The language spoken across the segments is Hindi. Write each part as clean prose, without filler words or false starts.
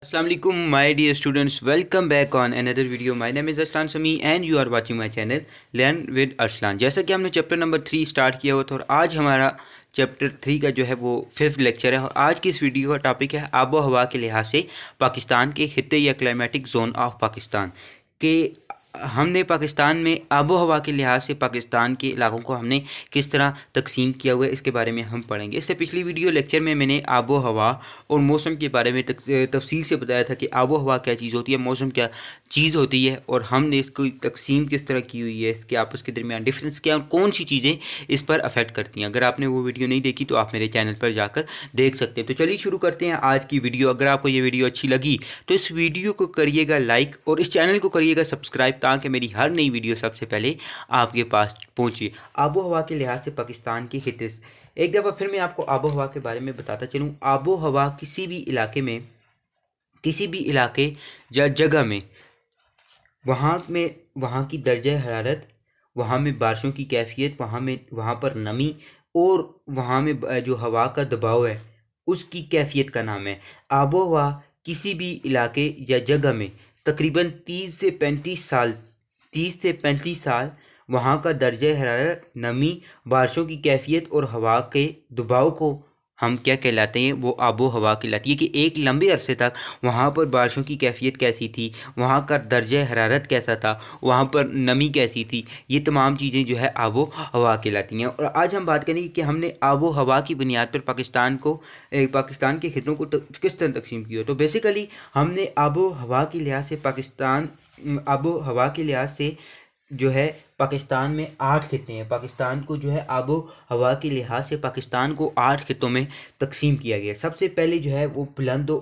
Assalamualaikum my dear students, welcome back on another video. My name is Arslan Sami and you are watching my channel Learn with Arslan। जैसा कि हमने चैप्टर नंबर 3 स्टार्ट किया हुआ था और आज हमारा चैप्टर 3 का जो है वो 5th लेक्चर है और आज की इस वीडियो का टॉपिक है आबो हवा के लिहाज से पाकिस्तान के खित्ते या क्लाइमेटिक जोन ऑफ पाकिस्तान के। हमने पाकिस्तान में आबो हवा के लिहाज से पाकिस्तान के इलाकों को हमने किस तरह तकसीम किया हुआ है इसके बारे में हम पढ़ेंगे। इससे पिछली वीडियो लेक्चर में मैंने आबो हवा और मौसम के बारे में तफसील से बताया था कि आबो हवा क्या चीज़ होती है, मौसम क्या चीज़ होती है और हमने इसको तकसीम किस तरह की हुई है, इसके आपस के दरमियान डिफरेंस क्या और कौन सी चीज़ें इस पर अफेक्ट करती हैं। अगर आपने वो वीडियो नहीं देखी तो आप मेरे चैनल पर जाकर देख सकते हैं। तो चलिए शुरू करते हैं आज की वीडियो। अगर आपको ये वीडियो अच्छी लगी तो इस वीडियो को करिएगा लाइक और इस चैनल को करिएगा सब्सक्राइब ताकि मेरी हर नई वीडियो सबसे पहले आपके पास पहुंचे। आबो हवा के लिहाज से पाकिस्तान के खित्ते, एक दफ़ा फिर मैं आपको आबो हवा के बारे में बताता चलूँ। आबो हवा किसी भी इलाके या जगह में वहाँ की दर्जा हरारत, वहाँ में बारिशों की कैफियत, वहाँ पर नमी और वहाँ में जो हवा का दबाव है उसकी कैफियत का नाम है आबो हवा। किसी भी इलाके या जगह में तकरीबन 30 से 35 साल वहाँ का दर्जा हरारत, नमी, बारिशों की कैफियत और हवा के दबाव को हम क्या कहलाते हैं, वो आबो हवा कहलाती है। कि एक लंबे अरसे तक वहाँ पर बारिशों की कैफियत कैसी थी, वहाँ का दर्जा हरारत कैसा था, वहाँ पर नमी कैसी थी, ये तमाम चीज़ें जो है आबो हवा कहलाती हैं। और आज हम बात करेंगे कि हमने आबो हवा की बुनियाद पर पाकिस्तान के खित्तों को किस तरह तकसीम किया। तो बेसिकली हमने आबो हवा के लिहाज से जो है पाकिस्तान में 8 खित्ते हैं। पाकिस्तान को जो है आबो हवा के लिहाज से पाकिस्तान को 8 खित्तों में तकसीम किया गया। सबसे पहले जो है वो बुलंदो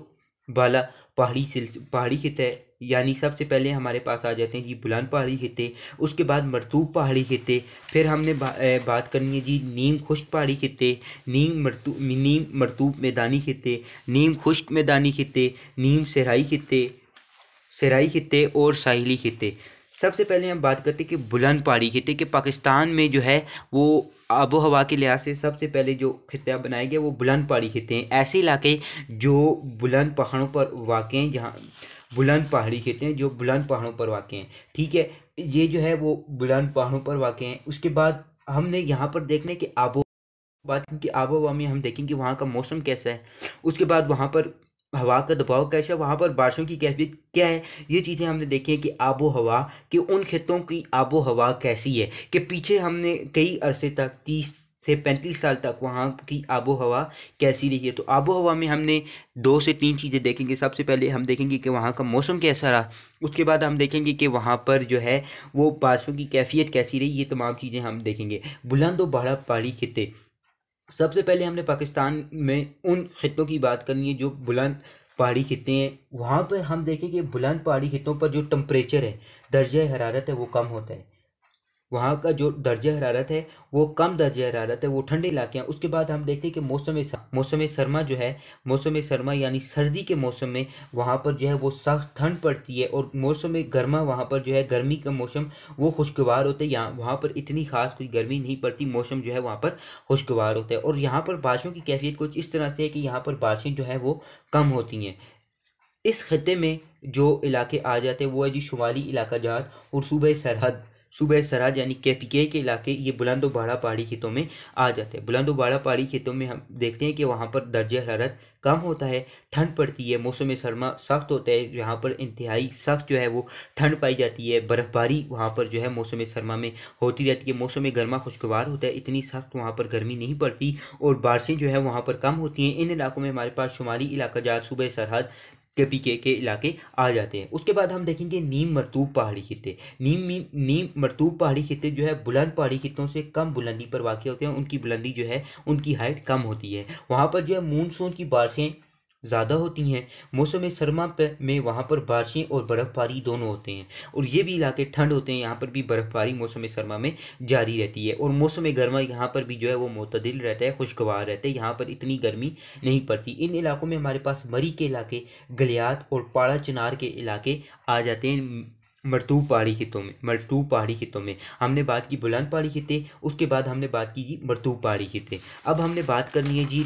बाला पहाड़ी खित्ते, यानी सबसे पहले हमारे पास आ जाते हैं जी बुलंद पहाड़ी खित्ते, उसके बाद मरतूब पहाड़ी खित्ते, फिर हमने बात करनी है जी नीम खुश्क पहाड़ी खित्ते, नीम मरतूब मैदानी खित्ते, नीम खुश्क मैदानी खित्ते, नीम सराई खित्ते और साहिली खित्ते। सबसे पहले हम बात करते हैं कि बुलंद पहाड़ी खित्ते के पाकिस्तान में जो है वो आबो हवा के लिहाज से सबसे पहले जो खित्ता बनाए गए वो बुलंद पहाड़ी खित्ते हैं। ऐसे इलाके जो बुलंद पहाड़ों पर वाक़ हैं, जहाँ बुलंद पहाड़ी खित्ते हैं जो बुलंद पहाड़ों पर वाक़ हैं, ठीक है, ये जो है वो बुलंद पहाड़ों पर वाक़ हैं। उसके बाद हमने यहाँ पर देखने कि आबो हवा में हम देखेंगे वहाँ का मौसम कैसा है, उसके बाद वहाँ पर हवा का दबाव कैसा है, वहाँ पर बारिशों की कैफियत क्या है, ये चीज़ें हमने देखी हैं कि आबो हवा कि उन खित्तों की आबो हवा कैसी है। कि पीछे हमने कई अरसे तक 30 से 35 साल तक वहाँ की आबो हवा कैसी रही है। तो आबो हवा में हमने 2 से 3 चीज़ें देखेंगे। सबसे पहले हम देखेंगे कि वहाँ का मौसम कैसा रहा, उसके बाद हम देखेंगे कि वहाँ पर जो है वो बारिशों की कैफियत कैसी रही, ये तमाम चीज़ें हम देखेंगे। बुलंद व बड़ा पहाड़ी खित्ते, सबसे पहले हमने पाकिस्तान में उन खित्तों की बात करनी है जो बुलंद पहाड़ी खित्ते हैं। वहाँ पर हम देखें कि बुलंद पहाड़ी खित्तों पर जो टेम्परेचर है, दर्जा हरारत है, वो कम होता है। वहाँ का जो दर्जा हरारत है वो कम दर्जा हरारत है, वो ठंडे इलाके हैं। उसके बाद हम देखते हैं कि मौसम सरमा यानी सर्दी के मौसम में वहाँ पर जो है वो सख्त ठंड पड़ती है और मौसम गर्मा वहाँ पर जो है गर्मी का मौसम वो खुशगवार होता है। यहाँ वहाँ पर इतनी खास कोई गर्मी नहीं पड़ती, मौसम जो है वहाँ पर खुशगवार होता है। और यहाँ पर बारिशों की कैफियत कुछ इस तरह से है कि यहाँ पर बारिशें जो है वो कम होती हैं। इस खत्ते में जो इलाके आ जाते हैं वो है जी शुमाली इलाका जात और सूबे सरहद यानी KPK के इलाके, ये बुलंद व बड़ा पहाड़ी खित्तों में आ जाते हैं। बुलंद व बड़ा पहाड़ी खित्तों में हम देखते हैं कि वहाँ पर दर्जा हरारत कम होता है, ठंड पड़ती है, मौसम सरमा सख्त होता है, यहाँ पर इंतहाई सख्त जो है वो ठंड पाई जाती है। बर्फ़बारी वहाँ पर जो है मौसम सरमा में होती रहती है। मौसम गर्मा खुशगवार होता है, इतनी सख्त वहाँ पर गर्मी नहीं पड़ती और बारिशें जो है वहाँ पर कम होती हैं। इन इलाकों में हमारे पास शुमाली इलाका जात सूबे सरहद KPK के इलाके आ जाते हैं। उसके बाद हम देखेंगे नीम मरतूब पहाड़ी खित्ते। नीम मरतूब पहाड़ी खित्ते जो है बुलंद पहाड़ी खित्तों से कम बुलंदी पर वाक़ होते हैं, उनकी बुलंदी जो है उनकी हाइट कम होती है। वहाँ पर जो है मानसून की बारिशें ज़्यादा होती हैं। मौसम सरमा में वहाँ पर बारिशें और बर्फ़बारी दोनों होते हैं और ये भी इलाके ठंड होते हैं, यहाँ पर भी बर्फ़बारी मौसम सरमा में जारी रहती है। और मौसम गर्मा यहाँ पर भी जो है वो मुतदिल रहता है, खुशगवार रहता है, यहाँ पर इतनी गर्मी नहीं पड़ती। इन इलाकों में हमारे पास मरी के इलाके, गलियात और पाड़ा चिनार के इलाके आ जाते हैं। मरतूब पहाड़ी खित्तों में हमने बात की बुलंद पहाड़ी खित्ते, उसके बाद हमने बात की जी मरतूब पहाड़ी खित्ते। अब हमने बात करनी है जी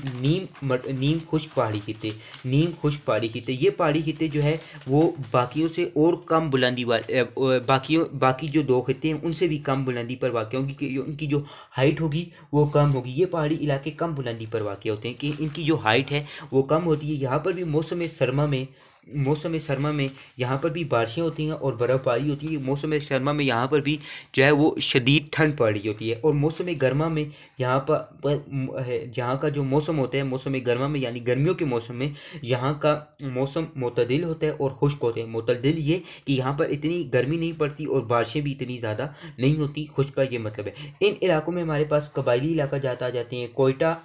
नीम खुश्क पहाड़ी खित्ते। नीम खुश्क पहाड़ी खित्ते, ये पहाड़ी खित्ते जो है वो बाकियों से और कम बुलंदी वाले, बाकी जो दो खित्ते हैं उनसे भी कम बुलंदी पर वाक़ होंगी, कि उनकी जो हाइट होगी वो कम होगी। ये पहाड़ी इलाके कम बुलंदी पर वाक़ होते हैं कि इनकी जो हाइट है वो कम होती है। यहाँ पर भी मौसम सरमा में यहाँ पर भी बारिशें होती हैं और बर्फ़बारी होती है। मौसम सरमा में यहाँ पर भी जो है वो शदीद ठंड पड़ रही होती है। और मौसम गर्मा में यहाँ का जो मौसम होता है, मौसम गर्मा में यानी गर्मियों के मौसम में यहाँ का मौसम मोतदिल होता है और खुश्क होते हैं। मोतदिल ये कि यहाँ पर इतनी गर्मी नहीं पड़ती और बारिशें भी इतनी ज़्यादा नहीं होती। खुश्क का ये मतलब है। इन इलाकों में हमारे पास कबायली इलाका जाते हैं, कोयटा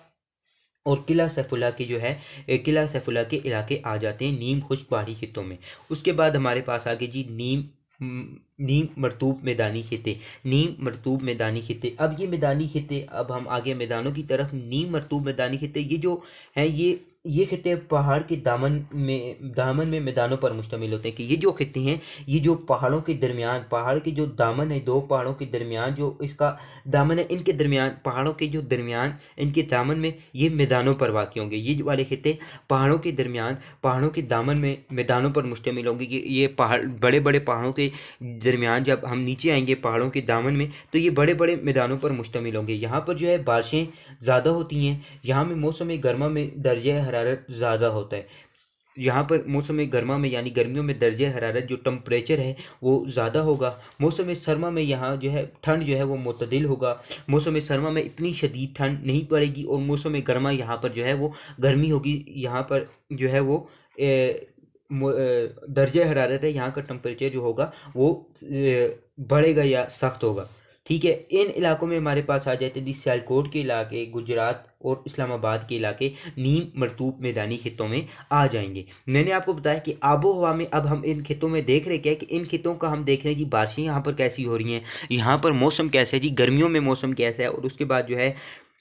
और किला सैफुल्ला के जो है किला सैफुल्ला के इलाके आ जाते हैं नीम खुश्क पहाड़ी खित्तों में। उसके बाद हमारे पास आगे जी नीम मरतूब मैदानी खित्ते। नीम मरतूब मैदानी खित्ते, अब ये मैदानी खित्ते, अब हम आगे मैदानों की तरफ। नीम मरतूब मैदानी खित्ते ये जो हैं ये खित्ते पहाड़ के दामन में मैदानों पर मुश्तमिल होते हैं। कि ये जो खित्ते हैं ये जो पहाड़ों के दरमियान, पहाड़ के जो दामन है, दो पहाड़ों के दरमियान जो इसका दामन है, इनके दरमियान, पहाड़ों के जो दरमियान इनके दामन में ये मैदानों पर वाक़ होंगे। ये जो वाले खित्ते पहाड़ों के दरमियान, पहाड़ों के दामन में मैदानों पर मुश्तमिल होंगे। कि ये पहाड़, बड़े बड़े पहाड़ों के दरमियान जब हम नीचे आएंगे पहाड़ों के दामन में, तो ये बड़े बड़े मैदानों पर मुश्तमिल होंगे। यहाँ पर जो है बारिशें ज़्यादा होती हैं। यहाँ में मौसम गर्मा में दर्जा हरारत ज़्यादा होता है। यहाँ पर मौसम गर्मा में यानी गर्मियों में दर्जा हरारत जो टेम्परेचर है वो ज़्यादा होगा। मौसम सरमा में यहाँ जो है ठंड जो है वो मुतदिल होगा। मौसम सरमा में इतनी शदीद ठंड नहीं पड़ेगी और मौसम गर्मा यहाँ पर जो है वो गर्मी होगी। यहाँ पर जो है वो दर्जा हरारत है, यहाँ का टेम्परेचर जो होगा वो बढ़ेगा या सख्त होगा। ठीक है। इन इलाकों में हमारे पास आ जाते हैं सियालकोट के इलाके, गुजरात और इस्लामाबाद के इलाके नीम मरतूब मैदानी खित्तों में आ जाएंगे। मैंने आपको बताया कि आबो हवा में अब हम इन खित्तों में देख रहे क्या है कि इन खित्तों का हम देख रहे हैं कि बारिशें यहाँ पर कैसी हो रही हैं, यहाँ पर मौसम कैसा है जी, गर्मियों में मौसम कैसा है, और उसके बाद जो है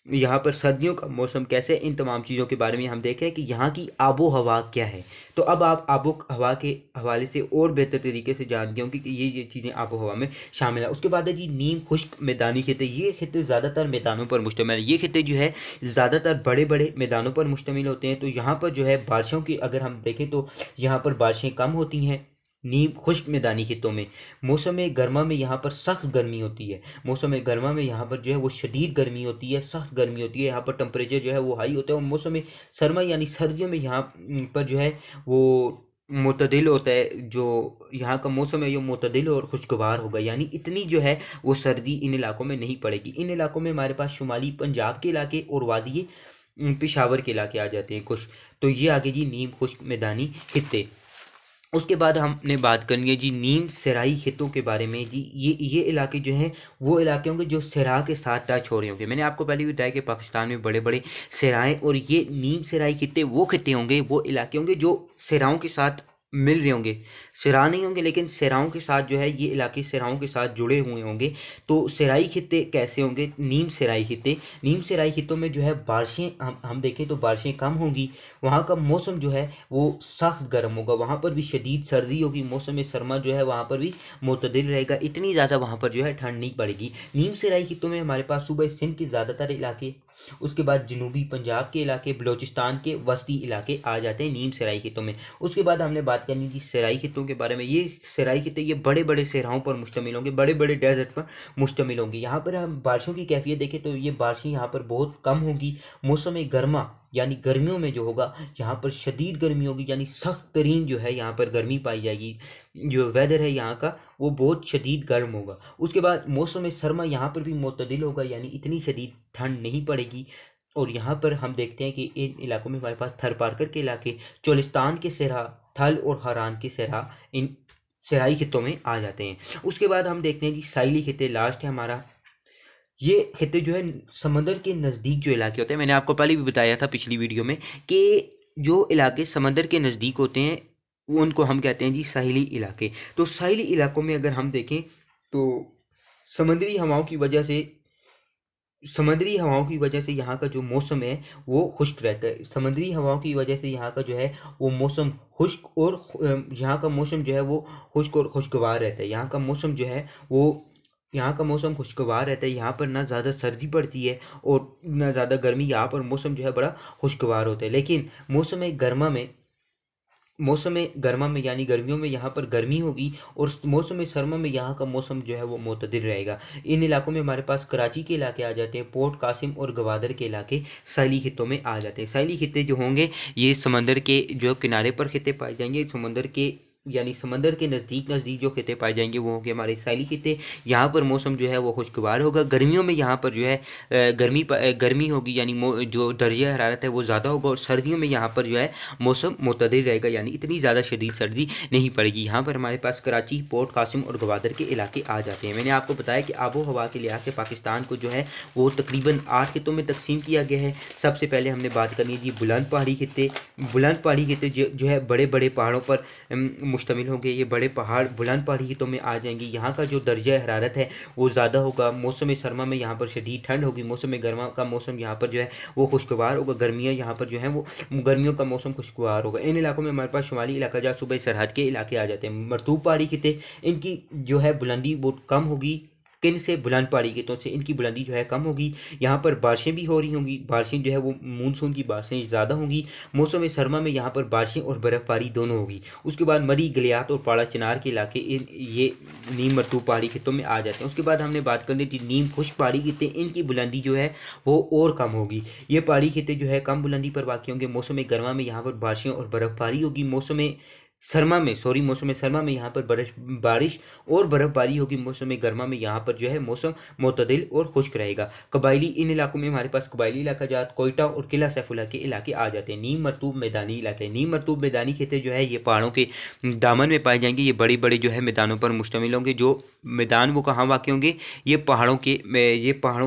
यहाँ पर सर्दियों का मौसम कैसे, इन तमाम चीज़ों के बारे में हम देखें कि यहाँ की आबो हवा क्या है। तो अब आप आबो हवा के हवाले से और बेहतर तरीके से जान गए होंगे कि ये चीज़ें आबो हवा में शामिल है। उसके बाद है जी नीम खुश्क मैदानी खित्ते। ये खित्ते ज़्यादातर मैदानों पर मुश्तमिल है। ये खित्ते जो है ज़्यादातर बड़े बड़े मैदानों पर मुश्तमिल होते हैं। तो यहाँ पर जो है बारिशों की अगर हम देखें तो यहाँ पर बारिशें कम होती हैं। नीम खुश्क मैदानी खित्तों में मौसम गर्मा में यहाँ पर सख्त गर्मी होती है। मौसम गर्मा में यहाँ पर जो है वो शदीद गर्मी होती है, सख्त गर्मी होती है। यहाँ पर टेम्परेचर जो है वो हाई होता है। और मौसम सरमा यानी सर्दियों में यहाँ पर जो है वो मुतदिल होता है। जो यहाँ का मौसम है ये मुतदिल और खुशगवार होगा, यानी इतनी जो है वो सर्दी इन इलाकों में नहीं पड़ेगी। इन इलाकों में हमारे पास शुमाली पंजाब के इलाके और वादी पेशावर के इलाके आ जाते हैं कुछ। तो ये आगे जी नीम खुश्क मैदानी खित्ते। उसके बाद हमने बात करनी है जी नीम सराई खित्तों के बारे में। जी ये इलाके जो हैं वो इलाके होंगे जो सरा के साथ टच हो रहे होंगे। मैंने आपको पहले भी बताया कि पाकिस्तान में बड़े बड़े सराएँ, और ये नीम सराई खित्ते वो खित्ते होंगे, वो इलाके होंगे जो सराओं के साथ मिल रहे होंगे। सरा नहीं होंगे लेकिन सराओं के साथ जो है ये इलाके सराओं के साथ जुड़े हुए होंगे। तो सराई खित्ते कैसे होंगे? नीम सराई खित्ते, नीम सराई खित्तों में जो है बारिशें हम देखें तो बारिशें कम होंगी। वहाँ का मौसम जो है वो सख्त गर्म होगा, वहाँ पर भी शदीद सर्दी होगी। मौसम सरमा जो है वहाँ पर भी मुतदिल रहेगा, इतनी ज़्यादा वहाँ पर जो है ठंड नहीं पड़ेगी। नीम सराई खित्तों में हमारे पास सूबे सिंध के ज़्यादातर इलाके, उसके बाद जनूबी पंजाब के इलाके, बलोचिस्तान के वस्ती इलाके आ जाते हैं नीम सराई खित्तों में। उसके बाद हमने बात करनी थी सराई खित्तों के बारे में। ये सराई खित्ते ये बड़े बड़े सहराओं पर मुश्तमिल होंगे, बड़े बड़े डेजर्ट पर मुश्तमिल होंगे। यहाँ पर हम बारिशों की कैफियत देखें तो ये बारिशें यहाँ पर बहुत कम होंगी। मौसम गर्मा यानी गर्मियों में जो होगा यहाँ पर शदीद गर्मी होगी, यानी सख्त तरीन जो है यहाँ पर गर्मी पाई जाएगी। जो वेदर है यहाँ का वो बहुत शदीद गर्म होगा। उसके बाद मौसम सरमा यहाँ पर भी मुतदिल होगा, यानी इतनी शदीद ठंड नहीं पड़ेगी। और यहाँ पर हम देखते हैं कि इन इलाकों में हमारे पास थर पारकर के इलाके, चोलिस्तान के सहरा, थल और हरान के सहरा इन सराई खित्तों में आ जाते हैं। उसके बाद हम देखते हैं जी साइली खित्ते, लास्ट है हमारा। ये खित्ते जो है समंदर के नज़दीक जो इलाके होते हैं, मैंने आपको पहले भी बताया था पिछली वीडियो में कि जो इलाके समंदर के नज़दीक होते हैं वो उनको हम कहते हैं जी साहिली इलाके। तो साहिली इलाकों में अगर हम देखें तो समंदरी हवाओं की वजह से समुद्री हवाओं की वजह से यहाँ का जो मौसम है वो खुश्क रहता है। समुद्री हवाओं की वजह से यहाँ का जो है वो मौसम खुश्क और यहाँ का मौसम जो है वो खुश्क और खुशगवार रहता है। यहाँ का मौसम जो है वो यहाँ का मौसम खुशगवार रहता है। यहाँ पर ना ज़्यादा सर्दी पड़ती है और ना ज़्यादा गर्मी। यहाँ पर मौसम जो है बड़ा खुशगवार होता है। लेकिन मौसम गर्मा में यानी गर्मियों में यहाँ पर गर्मी होगी और मौसम सरमा में यहाँ का मौसम जो है वो मुतदिल रहेगा। इन इलाकों में हमारे पास कराची के इलाके आ जाते हैं, पोर्ट कासिम और गवादर के इलाके साहिली खित्तों में आ जाते हैं। साहिली खित्ते जो होंगे ये समंदर के जो किनारे पर खित्ते पाए जाएंगे। समंदर के यानी समंदर के नज़दीक नज़दीक जो खित्ते पाए जाएंगे वो होंगे हमारे साहिली खित्ते। यहाँ पर मौसम जो है वो खुशगवार होगा। गर्मियों में यहाँ पर जो है गर्मी होगी यानी जो दर्जा हरारत है वो ज़्यादा होगा। और सर्दियों में यहाँ पर जो है मौसम मुतदिल रहेगा यानी इतनी ज़्यादा शदीद सर्दी नहीं पड़ेगी। यहाँ पर हमारे पास कराची, पोर्ट कासिम और गवादर के इलाके आ जाते हैं। मैंने आपको बताया कि आबो हवा के लिहाज से पाकिस्तान को जो है वो तकरीबन 8 खित्तों में तकसीम किया गया है। सबसे पहले हमने बात करनी थी बुलंद पहाड़ी खित्ते। बुलंद पहाड़ी खित्ते जो है बड़े बड़े पहाड़ों पर मुश्तमिल होंगे। ये बड़े पहाड़ बुलंद पहाड़ी खित्तों में आ जाएंगे। यहाँ का जो दर्जा हरारत है वो ज़्यादा होगा। मौसम सरमा में यहाँ पर शदीद ठंड होगी। मौसम गर्मा का मौसम यहाँ पर जो है वो खुशगवार होगा। गर्मियाँ यहाँ पर जो है वो गर्मियों का मौसम खुशगवार होगा। इन इलाकों में हमारे पास शुमाली इलाका जहाँ सूबे सरहद के इलाके आ जाते हैं। मरतूब पहाड़ी खित्ते, इनकी जो है बुलंदी बहुत कम होगी। किन से? बुलंद पहाड़ी खित्तों से इनकी बुलंदी जो है कम होगी। यहाँ पर बारिशें भी हो रही होंगी। बारिशें जो है वो मानसून की बारिशें ज़्यादा होंगी। मौसम सरमा में यहाँ पर बारिशें और बर्फ़बारी दोनों होगी। उसके बाद मरी, गलियात और पाड़ा चिनार के इलाके ये नीम मरतूब पहाड़ी खित्तों में आ जाते हैं। उसके बाद हमने बात करनी थी नीम खुश्क पहाड़ी खित्ते। इनकी बुलंदी जो है वो और कम होगी। ये पहाड़ी खित्ते जो है कम बुलंदी पर वाक़ होंगे। मौसम गर्मा में यहाँ पर बारिशें और बर्फ़बारी होगी। मौसम सरमा में यहाँ पर बारिश और बर्फ़बारी होगी। मौसम गर्मा में यहाँ पर जो है मौसम मुतदिल और खुश्क रहेगा। कबायली, इन इलाकों में हमारे पास कबायली इलाका जात, कोयटा और किला सैफुल्ला के इलाके आ जाते हैं। नीम मरतूब मैदानी इलाके, नीम मरतूब मैदानी खित्ते जो है ये पहाड़ों के दामन में पाए जाएंगे। ये बड़े बड़े जो है मैदानों पर मुश्तमिल होंगे। जो मैदान वो कहाँ वाक़ होंगे? ये पहाड़ों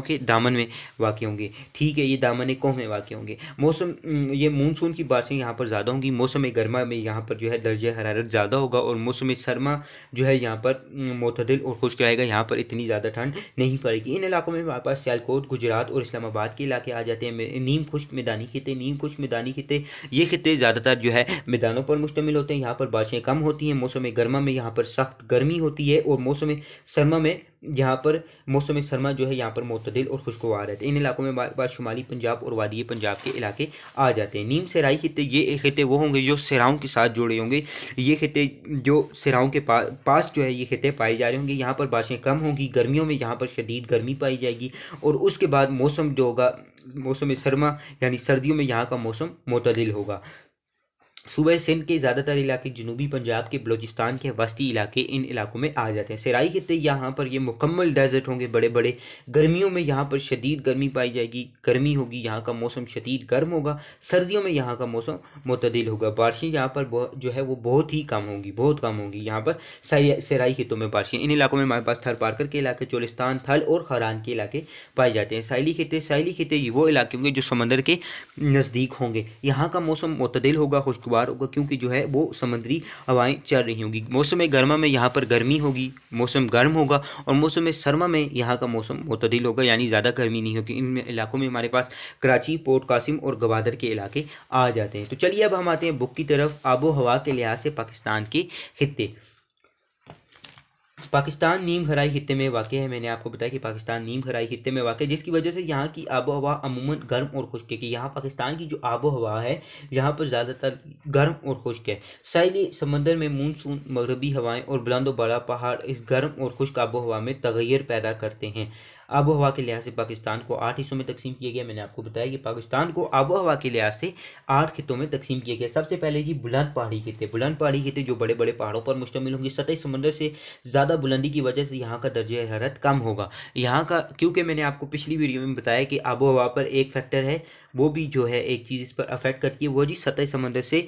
के दामन में वाक़ होंगे। ठीक है, ये दामन कोह में वाक़ होंगे। मौसम ये मानसून की बारिशें यहाँ पर ज़्यादा होंगी। मौसम गर्मा में यहाँ पर जो है दर्जा हरारत ज़्यादा होगा और मौसम सरमा जो है यहाँ पर मुतदिल और खुश्क रहेगा। यहाँ पर इतनी ज़्यादा ठंड नहीं पड़ेगी। इन इलाकों में हमारे पास सियालकोट, गुजरात और इस्लामाबाद के इलाके आ जाते हैं। नीम खुश्क मैदानी खित्ते, नीम खुश्क मैदानी खित्ते, ये खित्ते ज़्यादातर जो है मैदानों पर मुश्तमिल होते हैं। यहाँ पर बारिशें कम होती हैं। मौसम गर्मा में यहाँ पर सख्त गर्मी होती है और मौसम सरमा में यहाँ पर मौसम सरमा जो है यहाँ पर मुतदिल और खुशगवार है। इन इलाकों में हमारे पास शुमाली पंजाब और वादी पंजाब के इलाके आ जाते हैं। नीम सराई खित्ते, ये खित्ते वो होंगे जो सिराओं के साथ जुड़े होंगे। ये खित्ते जो सिराओं के पास जो है ये खित्ते पाए जा रहे होंगे। यहाँ पर बारिशें कम होंगी। गर्मियों में यहाँ पर शदीद गर्मी पाई जाएगी और उसके बाद मौसम जो होगा मौसम सरमा यानी सर्दियों में यहाँ का मौसम मुतदिल होगा। सूबे सिंध के ज़्यादातर इलाके, जनूबी पंजाब के, बलूचिस्तान के वस्ती इलाके इन इलाकों में आ जाते हैं। सराई खित्ते यहाँ पर ये मुकम्मल डेजर्ट होंगे, बड़े बड़े। गर्मियों में यहाँ पर शदीद गर्मी पाई जाएगी, गर्मी होगी। यहाँ का मौसम शदीद गर्म होगा। सर्दियों में यहाँ का मौसम मुतदिल होगा। बारिशें यहाँ पर जो है वो बहुत ही कम होंगी, बहुत कम होंगी यहाँ पर सराई खित्तों में बारिशें। इन इलाकों में हमारे पास थर पारकर के इलाके, चोलिस्तान, थल और खरान के इलाके पाए जाते हैं। साहिली खित्ते ये वो इलाके होंगे जो समंदर के नज़दीक होंगे। यहाँ का मौसम मुतदिल होगा, खुशगवार होगा, क्योंकि जो है वो समुद्री हवाएं चल रही होंगी। मौसम गर्मा में यहाँ पर गर्मी होगी, मौसम गर्म होगा और मौसम सरमा में यहाँ का मौसम मुतदिल होगा यानी ज़्यादा गर्मी नहीं होगी। इन इलाकों में हमारे पास कराची, पोर्ट कासिम और गवादर के इलाके आ जाते हैं। तो चलिए अब हम आते हैं बुक की तरफ। आबो हवा के लिहाज से पाकिस्तान के खित्ते। पाकिस्तान नीम खराई खित्ते में वाक़ है। मैंने आपको बताया कि पाकिस्तान नीम खराई खित्ते में वाक़ है, जिसकी वजह से यहाँ की आबो हवा अमूमन गर्म और खुश्क है। कि यहाँ पाकिस्तान की जो आबो हवा है यहाँ पर ज़्यादातर गर्म और खुश्क है। साहिली समंदर में मानसून, मगरबी हवाएं और बुलंद बड़ा पहाड़ इस गर्म और खुश्क आबो हवा में तगैर पैदा करते हैं। आबो हवा के लिहाज से पाकिस्तान को 8 हिस्सों में तकसीम किया गया। मैंने आपको बताया कि पाकिस्तान को आबो हवा के लिहाज से 8 खित्तों में तकसीम किया गया। सबसे पहले जी बुलंद पहाड़ी खित्ते। बुलंद पहाड़ी खित्ते जो बड़े बड़े पहाड़ों पर मुश्तमिल होंगे। सतह समंदर से ज़्यादा बुलंदी की वजह से यहाँ का दर्जा हरारत कम होगा। यहाँ का, क्योंकि मैंने आपको पिछली वीडियो में बताया कि आबो हवा पर एक फैक्टर है, वो भी जो है एक चीज़ इस पर अफेक्ट करती है, वो जी सतह समंदर से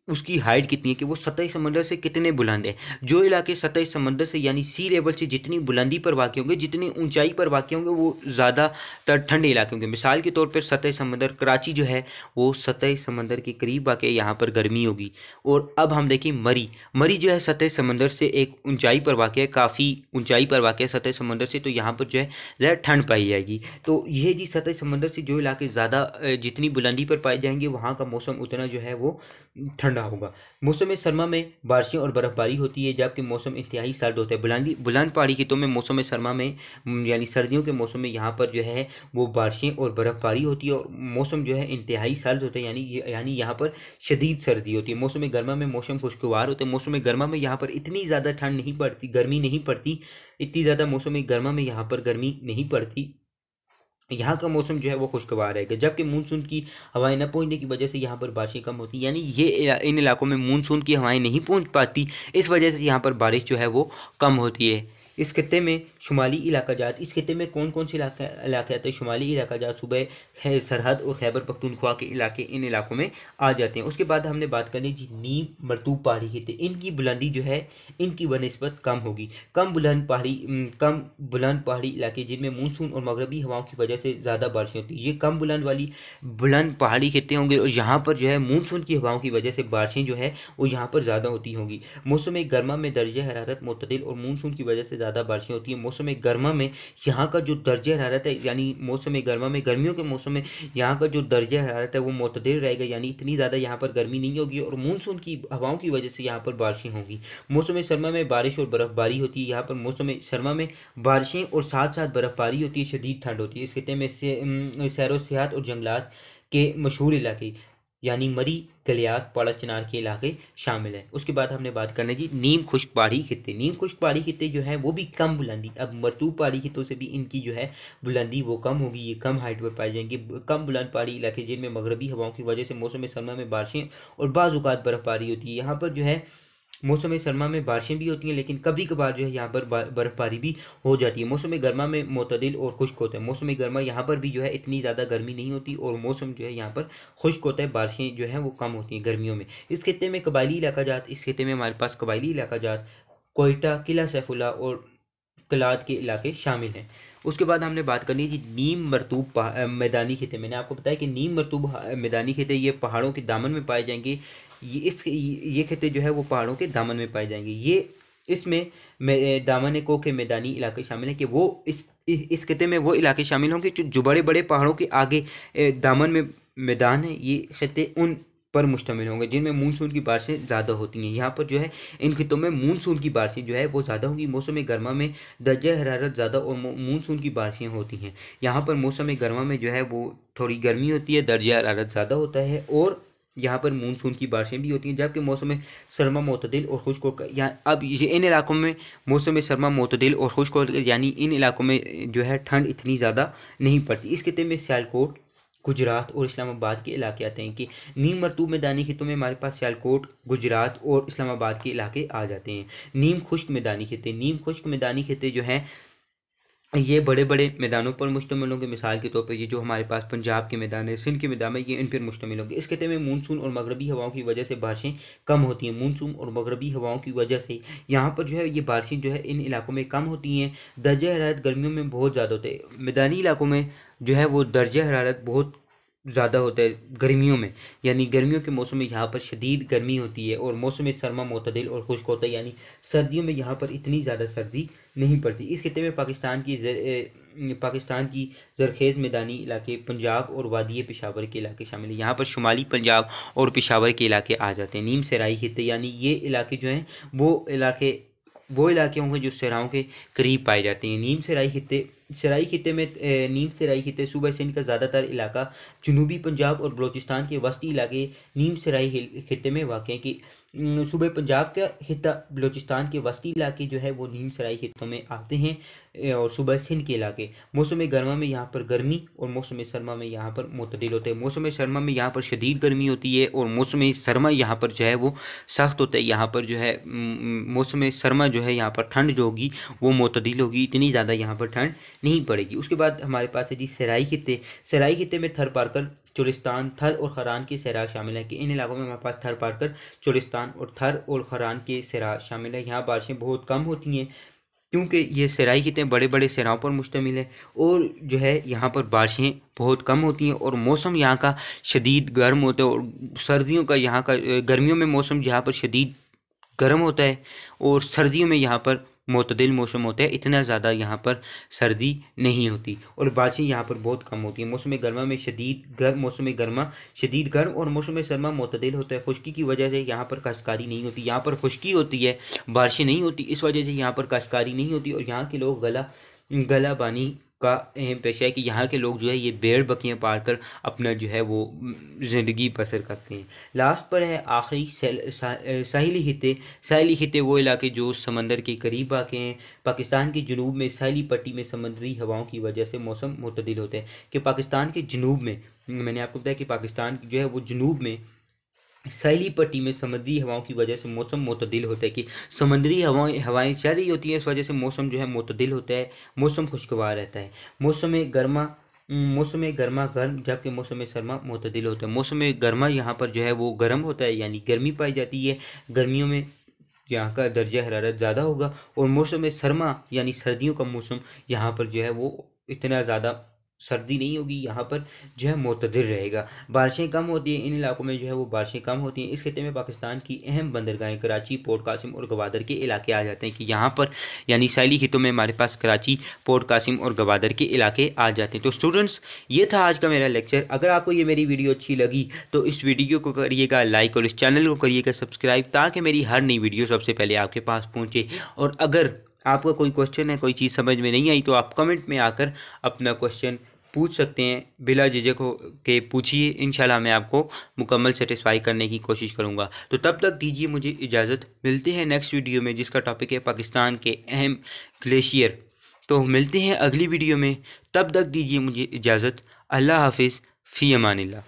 उसकी हाइट कितनी है, कि वो सतही समंदर से कितने बुलंद है। जो इलाके सतही समंदर से यानी सी लेवल से जितनी बुलंदी पर वाक़ होंगे, जितनी ऊंचाई पर वाक़ होंगे, वो ज़्यादातर ठंडे इलाके होंगे। मिसाल के तौर पर सतही समंदर कराची जो है वो सतही समंदर के करीब वाक़ है, यहाँ पर गर्मी होगी। और अब हम देखें मरी, मरी जो है सतही समंदर से एक ऊंचाई पर वाक़ है, काफ़ी ऊंचाई पर वाक़ है सतही समंदर से, तो यहाँ पर जो है ज़्यादा ठंड पाई जाएगी। तो ये जी सतही समंदर से जो इलाके ज़्यादा जितनी बुलंदी पर पाए जाएंगे, वहाँ का मौसम उतना जो है वो ठंडा होगा। मौसम सरमा में बारिशें और बर्फबारी होती है, जबकि मौसम इंतहाई सर्द होता है। बुलंद पहाड़ी खित्तों में मौसम सरमा में यानी सर्दियों के मौसम में यहाँ पर जो है वो बारिशें और बर्फबारी होती है, और मौसम जो है इंतहाई सर्द होता है, यानी यहाँ पर शदीद सर्दी होती है। मौसम गर्मा में मौसम खुशगवार होता है। मौसम गर्मा में यहाँ पर इतनी ज़्यादा ठंड नहीं पड़ती, गर्मी नहीं पड़ती, इतनी ज़्यादा मौसम गर्मा में यहाँ पर गर्मी नहीं पड़ती। यहाँ का मौसम जो है वो खुशगवार रहेगा, जबकि मानसून की हवाएं न पहुँचने की वजह से यहाँ पर बारिशें कम होती हैं, यानी इन इलाकों में मानसून की हवाएं नहीं पहुँच पाती, इस वजह से यहाँ पर बारिश जो है वो कम होती है। इस खित्ते में शुमाली इलाका जात, इस खित्ते में कौन कौन से इलाके आते हैं? शुमाली इलाका जात, सूबे है सरहद और खैबर पख्तूनख्वा के इलाके इन इलाकों में आ जाते हैं। उसके बाद हमने बात करनी जी नीम मरतूब पहाड़ी खित्ते, इनकी बुलंदी जो है इनकी बनस्बत कम होगी। कम बुलंद पहाड़ी इलाके जिनमें मानसून और मगरबी हवाओं की वजह से ज़्यादा बारिशें होती है, ये कम बुलंद पहाड़ी खित्ते होंगे, और यहाँ पर जो है मानसून की हवाओं की वजह से बारिशें जो है वो यहाँ पर ज़्यादा होती होंगी। मौसम गर्मा में दर्जा हरारत मुतदिल और मानसून की वजह से ज़्यादा बारिशें होती हैं। मौसम गर्मा में यहाँ का जो दर्जा हरारत है, यानी मौसम गर्मा में गर्मियों के मौसम में यहाँ का जो दर्जा हरारत है वो मुतदिल रहेगा, यानी इतनी ज़्यादा यहाँ पर गर्मी नहीं होगी, और मानसून की हवाओं की वजह से यहाँ पर बारिशें होंगी। मौसम सरमा में बारिश और बर्फबारी होती है। यहाँ पर मौसम सरमा में बारिशें और साथ साथ बर्फबारी होती है, शदीद ठंड होती है। इस खित्ते में सैरो सियाहत और जंगलात के मशहूर इलाके यानी मरी, गलियात, पाड़ा चिनार के इलाके शामिल हैं। उसके बाद हमने बात करनी जी नीम खुश्क पहाड़ी खित्ते। नीम खुश्क पहाड़ी खित्ते जो है वो भी कम बुलंदी, अब मरतूब पहाड़ी खित्तों से भी इनकी जो है बुलंदी वो कम होगी, ये कम हाइट पर पाए जाएंगे। कम बुलंद पहाड़ी इलाके जिनमें मगरबी हवाओं की वजह से मौसम सरमा में बारिशें और बाज़ औक़ात बर्फबारी होती है। यहाँ पर जो है मौसम सरमा में बारिशें भी होती हैं, लेकिन कभी कभार जो है यहाँ पर बर्फबारी भी हो जाती है। मौसम गर्मा में मुतदिल और खुश्क होता है। मौसम गर्मा यहाँ पर भी जो है इतनी ज़्यादा गर्मी नहीं होती, और मौसम जो है यहाँ पर खुश्क होता है, बारिशें जो है वो कम होती हैं गर्मियों में। इस खित्ते में कबायली इलाका जात, इस खित्ते में हमारे पास कबायली इलाका जात कोयटा, किला सैफुल्ला और कलात के इलाके शामिल हैं। उसके बाद हमने बात करनी है कि नीम मरतूब मैदानी खित्ते। मैंने आपको बताया कि नीम मरतूब मैदानी खित्ते ये पहाड़ों के दामन में पाए जाएंगे। ये खित्ते जो है वो पहाड़ों के दामन में पाए जाएंगे। ये इसमें दामन को के मैदानी इलाके शामिल हैं, कि वो इस खित्ते में वो इलाके शामिल होंगे जो बड़े बड़े पहाड़ों के आगे दामन में मैदान है। ये खित्ते उन पर मुश्तमिल होंगे जिनमें मानसून की बारिशें ज़्यादा होती हैं। यहाँ पर जो है इन खित्तों में मानसून की बारिशें जो है वो ज़्यादा होंगी। मौसम गर्मा में दर्जा हरारत ज़्यादा और मानसून की बारिशें होती हैं। यहाँ पर मौसम गर्मा में जो है वो थोड़ी गर्मी होती है, दर्जा हरारत ज़्यादा होता है, और यहाँ पर मानसून की बारिशें भी होती हैं। जबकि मौसम सरमा मुतदिल और खुश्क होकर, यहाँ अब ये इन इलाकों में मौसम सरमा मुतदिल और खुश्क होकर, यानी इन इलाकों में जो है ठंड इतनी ज़्यादा नहीं पड़ती। इस खित्ते में सियालकोट, गुजरात और इस्लामाबाद के इलाके आते हैं। कि नीम मरतूब मैदानी खित्तों में हमारे पास सियालकोट, गुजरात और इस्लामाबाद के इलाके आ जाते हैं। नीम खुश्क मैदानी खित्ते, नीम खुश्क मैदानी खित्ते जो हैं ये बड़े बड़े मैदानों पर मुश्तमिल होंगे। मिसाल के तौर पर ये जो हमारे पास पंजाब के मैदान है, सिंध के मैदान है, ये इन पर मुश्तमिल होंगे। इस खित्ते में मानसून और मगरबी हवाओं की वजह से बारिशें कम होती हैं। मानसून और मगरबी हवाओं की वजह से यहाँ पर जो है ये बारिशें जो है इन इलाकों में कम होती हैं। दर्जा हरारत गर्मियों में बहुत ज़्यादा होते हैं। मैदानी इलाकों में जो है वो दर्जा हरारत बहुत ज़्यादा होता है गर्मियों में, यानी गर्मियों के मौसम में यहाँ पर शदीद गर्मी होती है, और मौसम सरमा मुतदिल और खुश्क होता है, यानी सर्दियों में यहाँ पर इतनी ज़्यादा सर्दी नहीं पड़ती। इस खित्ते में पाकिस्तान की जरखेज़ मैदानी इलाके, पंजाब और वादी पेशावर के इलाके शामिल हैं। यहाँ पर शुमाली पंजाब और पेशावर के इलाके आ जाते हैं। नीम सराई खित्ते, यानी ये इलाके जो हैं वो इलाके होंगे जो सहराओं के करीब पाए जाते हैं। नीम सराई खित्ते सूबा सिंध का ज़्यादातर इलाका, जनूबी पंजाब और बलूचिस्तान के वस्ती इलाके नीम सराई खित्ते में वाक़ हैं। कि सूबे पंजाब का खित्ता, बलूचिस्तान के वस्ती इलाके जो है वो नीम सराई खित्तों में आते हैं, और सूबा सिंध के इलाके। मौसम गर्मा में यहाँ पर गर्मी और मौसम सरमा में यहाँ पर मुतदिल होते हैं। मौसम सरमा में यहाँ पर शदीद गर्मी होती है, और मौसम सरमा यहाँ पर जो है वो सख्त होता है। यहाँ पर जो है मौसम सरमा जो है यहाँ पर ठंड जो होगी वो मुतदिल होगी, इतनी ज़्यादा यहाँ पर ठंड नहीं पड़ेगी। उसके बाद हमारे पास है जी सराई खित्ते। सराई खित्ते में चोलिस्तान, थर और खरान के सहरा शामिल हैं कि इन इलाकों में हमारे पास थर पारकर, चोलिस्तान और थर और खरान के सहरा शामिल है। यहाँ बारिशें बहुत कम होती हैं क्योंकि ये सराई खिते बड़े बड़े सहराओं पर मुश्तमिल है और जो है यहाँ पर बारिशें बहुत कम होती हैं और मौसम यहाँ का शदीद गर्म होता है और सर्दियों का यहाँ का गर्मियों में मौसम यहाँ पर शदीद गर्म होता है और सर्दियों में यहाँ पर मोतदिल मौसम होता है, इतना ज़्यादा यहाँ पर सर्दी नहीं होती और बारिशें यहाँ पर बहुत कम होती हैं। मौसम गर्मा में शदीद गर्म, मौसम गर्मा शदीद गर्म और मौसम सरमा मोतदिल होता है। खुश्की की वजह से यहाँ पर काश्तकारी नहीं होती, यहाँ पर खुश्की होती है, बारिशें नहीं होती, इस वजह से यहाँ पर काश्तकारी नहीं होती और यहाँ के लोग गला बानी का अहम पेशा है कि यहाँ के लोग जो है ये भेड़ बकरियाँ पाल कर अपना जो है वो ज़िंदगी बसर करते हैं। लास्ट पर है आखिरी साहिली खिते वो इलाके जो समंदर के करीब वाक़ हैं। पाकिस्तान के जनूब में साहिली पट्टी में समुद्री हवाओं की वजह से मौसम मुतदिल होता है कि पाकिस्तान के जनूब में, मैंने आपको बताया कि पाकिस्तान जो है वो जनूब में साहिली पट्टी में समुद्री हवाओं की वजह से मौसम मुतदिल होता है कि समुद्री हवाएं चल रही होती हैं, इस वजह से मौसम जो है मुतदिल होता है, मौसम खुशगवार रहता है। मौसम गर्मा गर्म जबकि मौसम सरमा मुतदिल होता है। मौसम गर्मा यहाँ पर जो है वो गर्म होता है यानी गर्मी पाई जाती है, गर्मियों में यहाँ का दर्जा हरारत ज़्यादा होगा और मौसम सरमा यानी सर्दियों का मौसम यहाँ पर जो है वो इतना ज़्यादा सर्दी नहीं होगी, यहाँ पर जो है मुतदिल रहेगा। बारिशें कम होती हैं इन इलाकों में, जो है वो बारिशें कम होती हैं। इस खिते में पाकिस्तान की अहम बंदरगाहें कराची, पोर्ट कासिम और गवादर के इलाके आ जाते हैं कि यहाँ पर यानी साहिली खितों में हमारे पास कराची, पोर्ट कासिम और गवादर के इलाके आ जाते हैं। तो स्टूडेंट्स, ये था आज का मेरा लेक्चर। अगर आपको ये मेरी वीडियो अच्छी लगी तो इस वीडियो को करिएगा लाइक और इस चैनल को करिएगा सब्सक्राइब ताकि मेरी हर नई वीडियो सबसे पहले आपके पास पहुँचे। और अगर आपका कोई क्वेश्चन है, कोई चीज़ समझ में नहीं आई तो आप कमेंट में आकर अपना क्वेश्चन पूछ सकते हैं, बिला झिझक के पूछिए। इंशाल्लाह मैं आपको मुकम्मल सेटिस्फाई करने की कोशिश करूंगा। तो तब तक दीजिए मुझे इजाज़त, मिलते हैं नेक्स्ट वीडियो में जिसका टॉपिक है पाकिस्तान के अहम ग्लेशियर। तो मिलते हैं अगली वीडियो में, तब तक दीजिए मुझे इजाज़त। अल्लाह हाफिज़, फ़ी अमानिल्लाह।